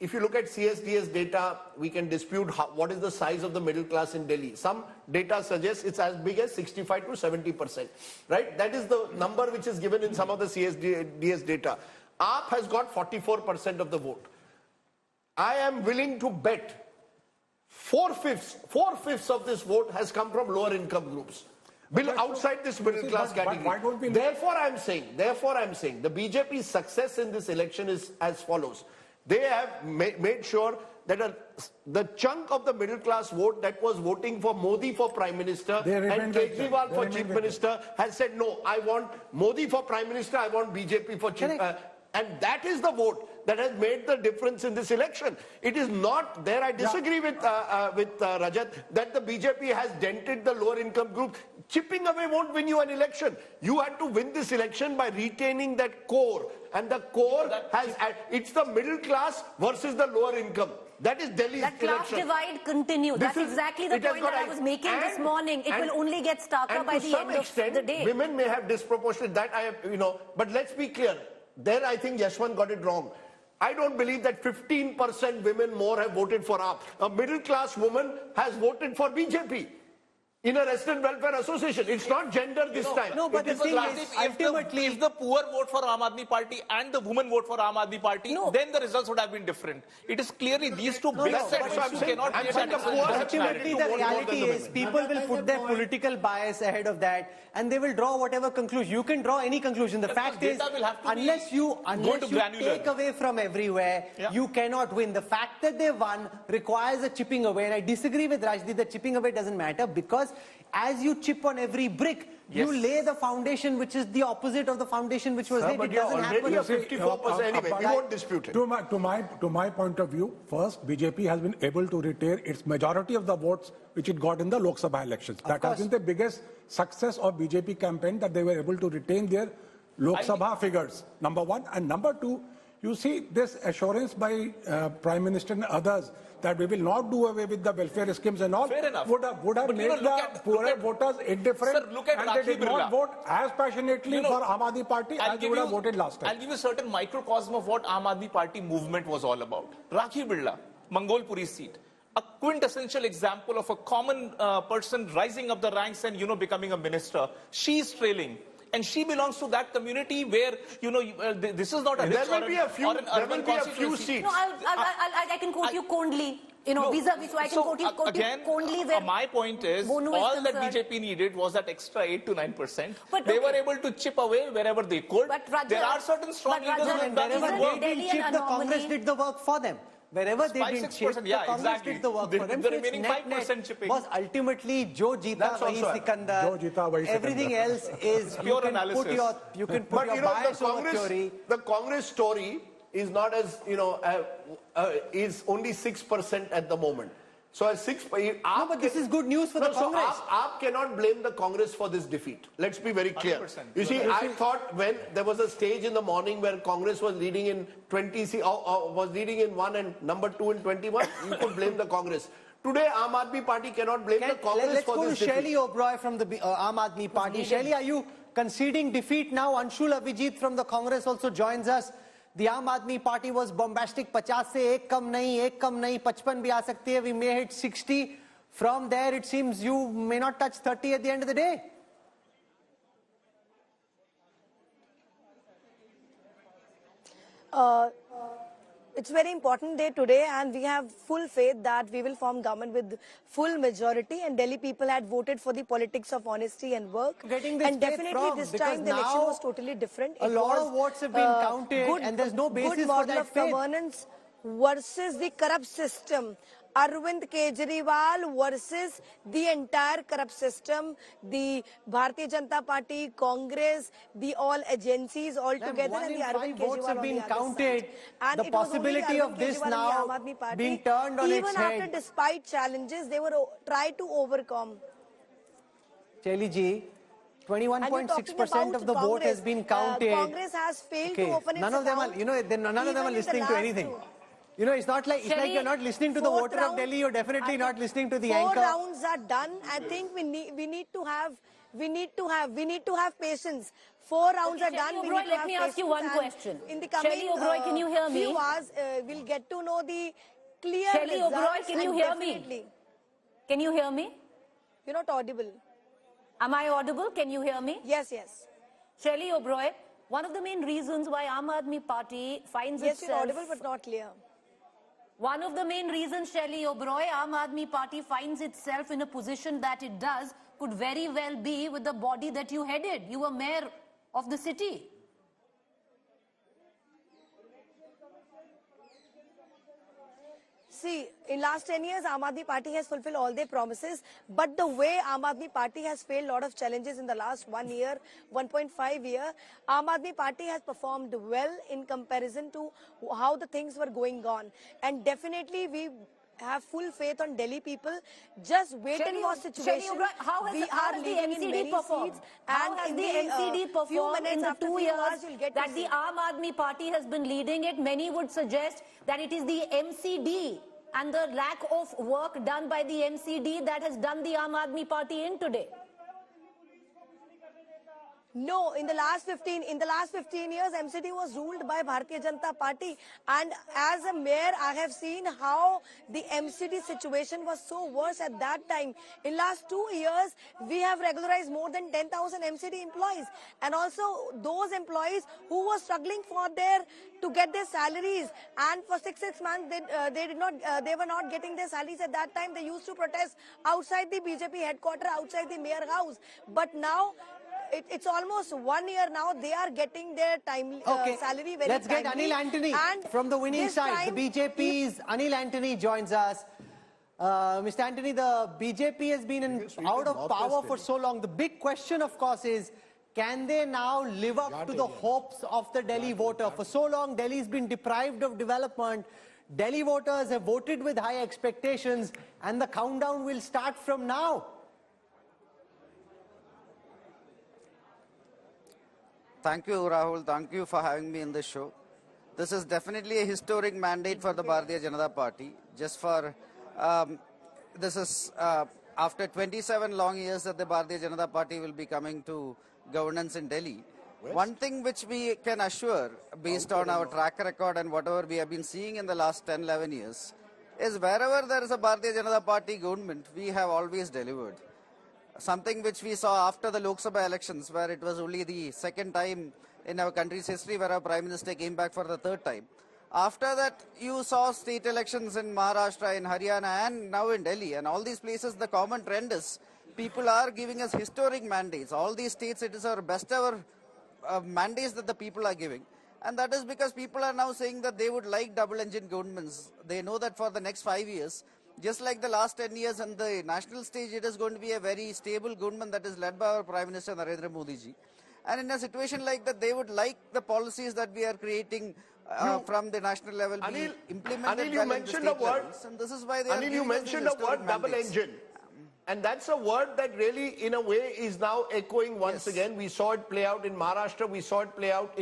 if you look at CSDS data, we can dispute what is the size of the middle class in Delhi. Some data suggests it's as big as 65 to 70%, right? That is the number which is given in some of the CSDS data. AAP has got 44% of the vote. I am willing to bet four-fifths of this vote has come from lower income groups. Outside this middle class category. Therefore, I'm saying, the BJP's success in this election is as follows. They have made sure that the chunk of the middle class vote that was voting for Modi for Prime Minister and Kejriwal for Chief Minister has said, no, I want Modi for Prime Minister, I want BJP for Chief Minister. And that is the vote that has made the difference in this election. It is not there. I disagree with Rajat that the BJP has dented the lower income group. Chipping away won't win you an election. You had to win this election by retaining that core. And the core it's the middle class versus the lower income. That is Delhi's election. That class divide continues. That's exactly the point that I was making this morning. It will only get starker by the end of the day. Women may have disproportionate, but let's be clear. There, I think Yashwant got it wrong. I don't believe that 15% women more have voted for AAP. A middle-class woman has voted for BJP in a resident welfare association. It's not gender this time. No, but the thing is, ultimately, if the poor vote for Aam Aadmi Party and the women vote for Aam Aadmi Party, then the results would have been different. It is clearly these two big segments you cannot create that. Ultimately, the reality is people will put their political bias ahead of that, and they will draw whatever conclusion. You can draw any conclusion. The fact is, unless you take away from everywhere, you cannot win. The fact that they won requires a chipping away, and I disagree with Rajdeep that chipping away doesn't matter, because as you chip on every brick, you lay the foundation which is the opposite of the foundation which was laid. But it doesn't happen. 54% anyway. We won't dispute it. To my point of view, first, BJP has been able to retain its majority of the votes which it got in the Lok Sabha elections. That has been the biggest success of BJP campaign, that they were able to retain their Lok Sabha figures, number one. And number two, you see this assurance by Prime Minister and others that we will not do away with the welfare schemes and all. Fair enough. Would have made the poorer voters indifferent, Sir, and they did not vote as passionately for Aam Aadmi Party as they would have voted last time. I'll give you a certain microcosm of what Aam Aadmi Party movement was all about. Rakhi Birla, Mangolpuri seat. A quintessential example of a common person rising up the ranks and, becoming a minister. She's trailing. And she belongs to that community where, this is not a rich or an urban constituency. No, I can quote you Kondli. Vis-a-vis, so I can quote you Kondli. Where my point is, all that BJP needed was that extra 8 to 9%. They were able to chip away wherever they could. There are certain strong leaders who have done work. The Congress did the work for them. Wherever they didn't chip, the Congress did the work for them. The remaining 5% chipping was ultimately Jo Jeeta Wahi Sikandar. Everything else is pure analysis. You can put your bias over theory. The Congress story is not as, is only 6% at the moment. So at 6, but this is good news for the Congress. AAP cannot blame the Congress for this defeat. Let's be very clear. 100%. You see, I thought when there was a stage in the morning where Congress was leading in 20, was leading in 1 and number 2 in 21, you could blame the Congress. Today, Aam Aadmi Party cannot blame the Congress for this defeat. Let's go to Shelley Oberoi from the Aam Aadmi Party. Shelley, are you conceding defeat now? Anshul Avijit from the Congress also joins us. The Aam Aadmi Party was bombastic. 50 se ek kam nahi, 55 bhi aa sakti hai. We may hit 60. From there, it seems you may not touch 30 at the end of the day. It's a very important day today, and we have full faith that we will form government with full majority, and Delhi people had voted for the politics of honesty and work. And definitely this time the election was totally different. A lot of votes have been counted, and there's no basis for that faith. Governance versus the corrupt system. Arvind Kejriwal versus the entire corrupt system, the Bharatiya Janata Party, Congress, the all agencies all together, and the Arvind Kejriwal votes have been on the counted. And the possibility of this now being turned on its head. Even after, despite challenges, they were tried to overcome. Shelley ji, 21.6% of the vote has been counted. Congress has failed to open its none of them are, none of them are listening to anything. It's not like you're not listening to the voter of Delhi. You're definitely not listening to the anchor. 4 rounds are done. I think we need to have We need to have patience. 4 rounds are done. Oberoi, let me ask you one question. In the coming Oberoi, can you hear me? few hours, we'll get to know the clear Shelley results. Oberoi, can you hear me? Definitely. Can you hear me? You're not audible. Am I audible? Can you hear me? Yes, yes. Shelley Oberoi, one of the main reasons why Aam Aadmi Party finds Yes, you're itself... audible but not clear. One of the main reasons, Shelley Oberoi, Aam Aadmi Party finds itself in a position that it does could very well be with the body that you headed. You were mayor of the city. See, in last 10 years, Aam Aadmi Party has fulfilled all their promises, but the way Aam Aadmi Party has faced a lot of challenges in the last 1 year, 1.5 year, Aam Aadmi Party has performed well in comparison to how the things were going on. And definitely we have full faith on Delhi people. Just wait and watch situation. How has the MCD performed? How has the MCD performed in the 2 years that the Aam Aadmi Party has been leading it? Many would suggest that it is the MCD and the lack of work done by the MCD that has done the Aam Aadmi Party in today. No, in the last 15 years, MCD was ruled by Bharatiya Janata Party, and as a mayor, I have seen how the MCD situation was so worse at that time. In last 2 years, we have regularized more than 10,000 MCD employees, and also those employees who were struggling to get their salaries, and for 6 months they were not getting their salaries at that time. They used to protest outside the BJP headquarters, outside the mayor house, but now. It's almost 1 year now. They are getting their salary very Let's get timely. Anil Antony from the winning side. The BJP's Anil Antony joins us. Mr. Antony, the BJP has been out of power for so long. The big question, of course, is can they now live up to the hopes of the Delhi voter? For so long, Delhi's been deprived of development. Delhi voters have voted with high expectations, and the countdown will start from now. Thank you, Rahul. Thank you for having me in this show. This is definitely a historic mandate for the Bharatiya Janata Party. This is after 27 long years that the Bharatiya Janata Party will be coming to governance in Delhi. One thing which we can assure, based on our track record and whatever we have been seeing in the last 10-11 years, is wherever there is a Bharatiya Janata Party government, we have always delivered. Something which we saw after the Lok Sabha elections, where it was only the second time in our country's history where our Prime Minister came back for the third time. After that, you saw state elections in Maharashtra, in Haryana, and now in Delhi. And all these places, the common trend is people are giving us historic mandates. All these states, it is our best ever mandates that the people are giving. And that is because people are now saying that they would like double-engine governments. They know that for the next 5 years, just like the last 10 years on the national stage, it is going to be a very stable government that is led by our Prime Minister Narendra Modi ji. And in a situation like that, they would like the policies that we are creating from the national level be implemented Anil, you well mentioned in the state levels. And this is why they are Anil, you mentioned a word, double engine. And that's a word that really, in a way, is now echoing once again. We saw it play out in Maharashtra. We saw it play out in